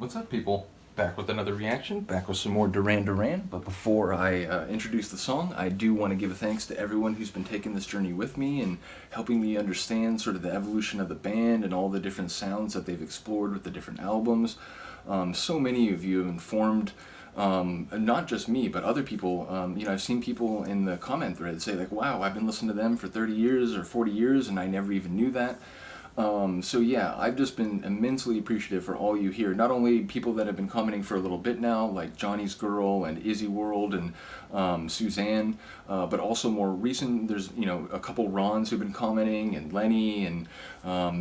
What's up, people? Back with another reaction, back with some more Duran Duran. But before I introduce the song, I do want to give a thanks to everyone who's been taking this journey with me and helping me understand sort of the evolution of the band and all the different sounds that they've explored with the different albums. So many of you have informed, not just me, but other people. I've seen people in the comment thread say like, wow, I've been listening to them for 30 years or 40 years and I never even knew that. So yeah, I've just been immensely appreciative for all you here. Not only people that have been commenting for a little bit now, like Johnny's Girl and Izzy World and Suzanne, but also more recent, there's, a couple Rons who've been commenting, and Lenny and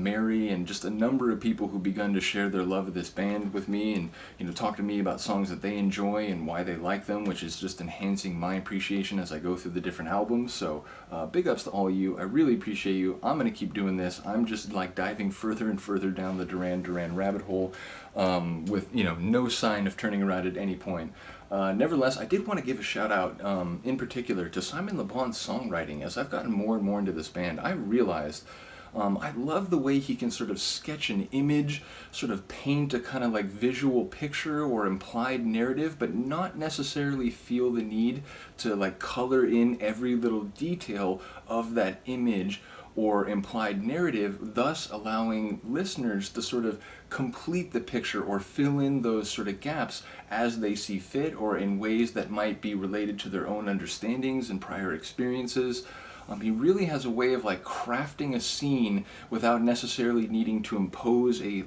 Mary, and just a number of people who've begun to share their love of this band with me and, talk to me about songs that they enjoy and why they like them, which is just enhancing my appreciation as I go through the different albums. So big ups to all of you. I really appreciate you. I'm going to keep doing this. I'm just like diving further and further down the Duran Duran rabbit hole with, no sign of turning around at any point. Nevertheless, I did want to give a shout out in particular to Simon Le Bon's songwriting. As I've gotten more and more into this band, I realized I love the way he can sort of sketch an image, sort of paint a kind of like visual picture or implied narrative, but not necessarily feel the need to like color in every little detail of that image or implied narrative, thus allowing listeners to sort of complete the picture or fill in those sort of gaps as they see fit or in ways that might be related to their own understandings and prior experiences. He really has a way of like crafting a scene without necessarily needing to impose a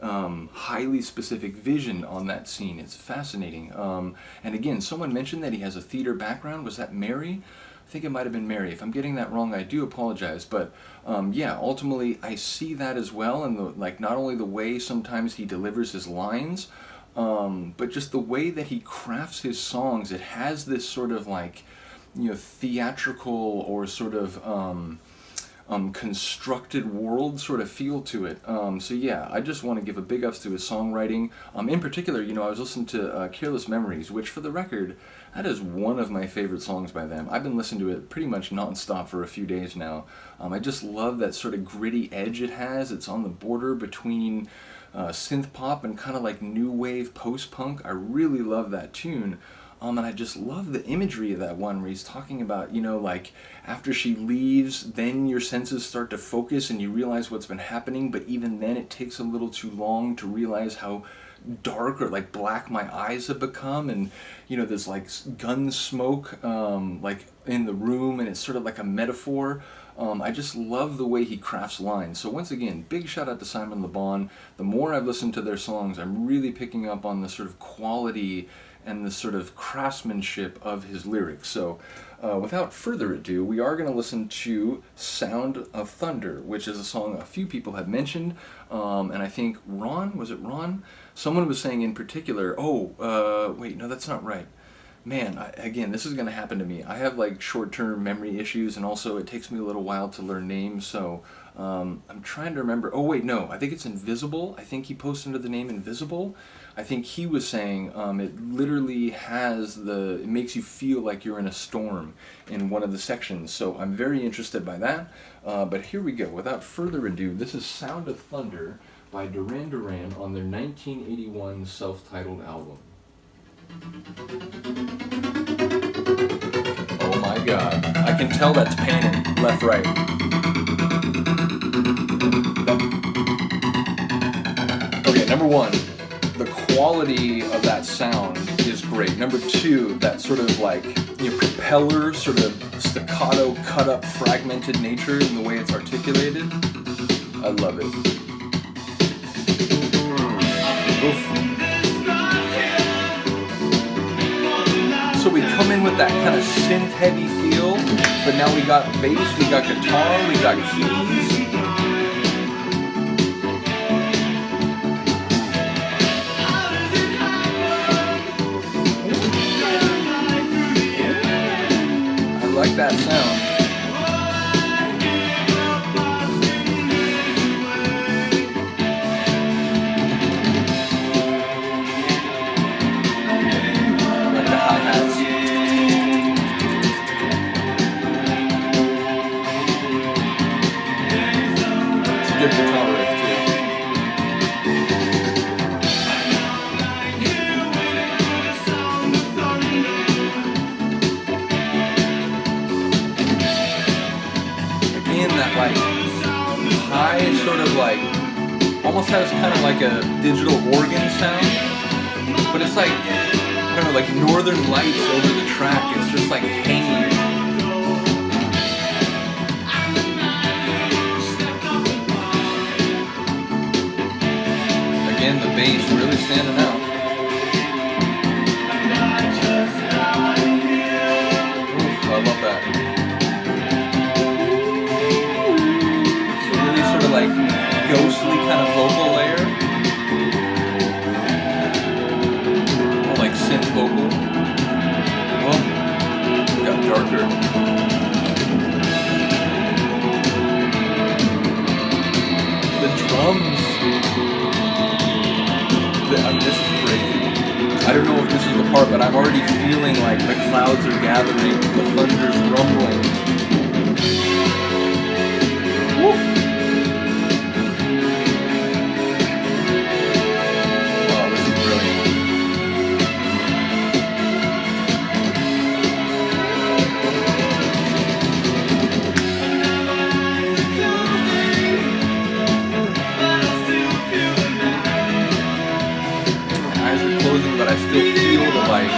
highly specific vision on that scene. It's fascinating. And again, someone mentioned that he has a theater background. Was that Mary? I think it might have been Mary. If I'm getting that wrong, I do apologize. But yeah, ultimately, I see that as well. And not only the way sometimes he delivers his lines, but just the way that he crafts his songs. It has this sort of theatrical or sort of constructed world sort of feel to it. So yeah, I just want to give a big ups to his songwriting. In particular, I was listening to Careless Memories, which for the record, that is one of my favorite songs by them. I've been listening to it pretty much non-stop for a few days now. I just love that sort of gritty edge it has. It's on the border between synth pop and kind of like new wave post-punk. I really love that tune. And I just love the imagery of that one where he's talking about, after she leaves, then your senses start to focus and you realize what's been happening, but even then it takes a little too long to realize how dark or black my eyes have become, and there's gun smoke in the room, and it's sort of like a metaphor. I just love the way he crafts lines. So once again, big shout out to Simon Le Bon. The more I've listened to their songs, I'm really picking up on the sort of quality and the sort of craftsmanship of his lyrics. So without further ado, we are going to listen to Sound of Thunder, which is a song a few people have mentioned, and I think Ron, was it Ron? Someone was saying in particular, wait, no, that's not right. Man, again, this is going to happen to me. I have short-term memory issues, and also it takes me a little while to learn names, so I'm trying to remember. Oh wait, no, I think it's Invisible. I think he posted under the name Invisible. I think he was saying it literally it makes you feel like you're in a storm in one of the sections, so I'm very interested by that. But here we go. Without further ado, this is Sound of Thunder by Duran Duran on their 1981 self-titled album. Oh my god, I can tell that's panning left, right. Okay, number one, the quality of that sound is great. Number two, that sort of propeller, sort of staccato, cut up, fragmented nature in the way it's articulated. I love it. Oof. So we come in with that kind of synth heavy feel, but now we got bass, we got guitar, we got keys. I like that sound. Good guitar riff too. almost has kind of like a digital organ sound, but it's like, I don't know, like northern lights over the track. It's just like hanging. Again, the bass really standing out. Oof, I love that. It's a really sort of like ghostly kind of vocal layer. Or like synth vocal. Well, it got darker. The drums. This is crazy. I don't know if this is the part, but I'm already feeling like the clouds are gathering, the thunder's rumbling. Woo. Oh, this is brilliant. But I still feel the light.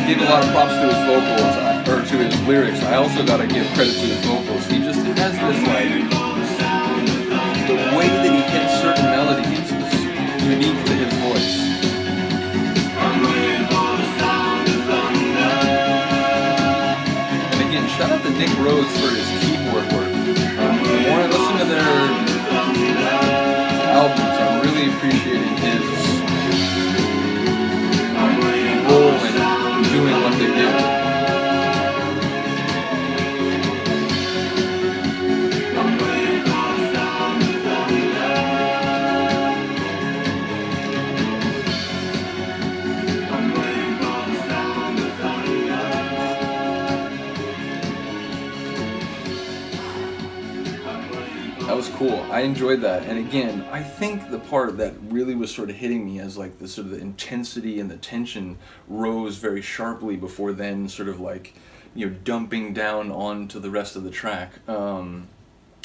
Give a lot of props to his vocals, or to his lyrics. I also gotta give credit to his vocals. He just has this like, the way that he hits certain melodies is unique to his voice. And again, shout out to Nick Rhodes for his keyboard work. The more I listen to their albums, I'm really appreciating his role in doing what they do. That was cool. I enjoyed that. And again, I think the part that really was sort of hitting me as like the sort of the intensity and the tension rose very sharply before then sort of like, you know, dumping down onto the rest of the track.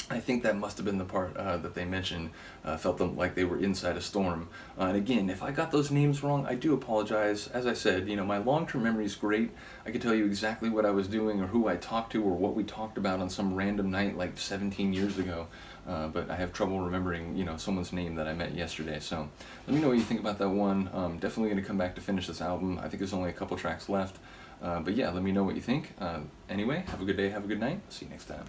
I think that must have been the part that they mentioned, felt them like they were inside a storm. And again, if I got those names wrong, I do apologize. As I said, you know, my long-term memory is great. I could tell you exactly what I was doing or who I talked to or what we talked about on some random night like 17 years ago. But I have trouble remembering, you know, someone's name that I met yesterday. So let me know what you think about that one. Definitely going to come back to finish this album. I think there's only a couple tracks left. But yeah, let me know what you think. Anyway, have a good day, have a good night. See you next time.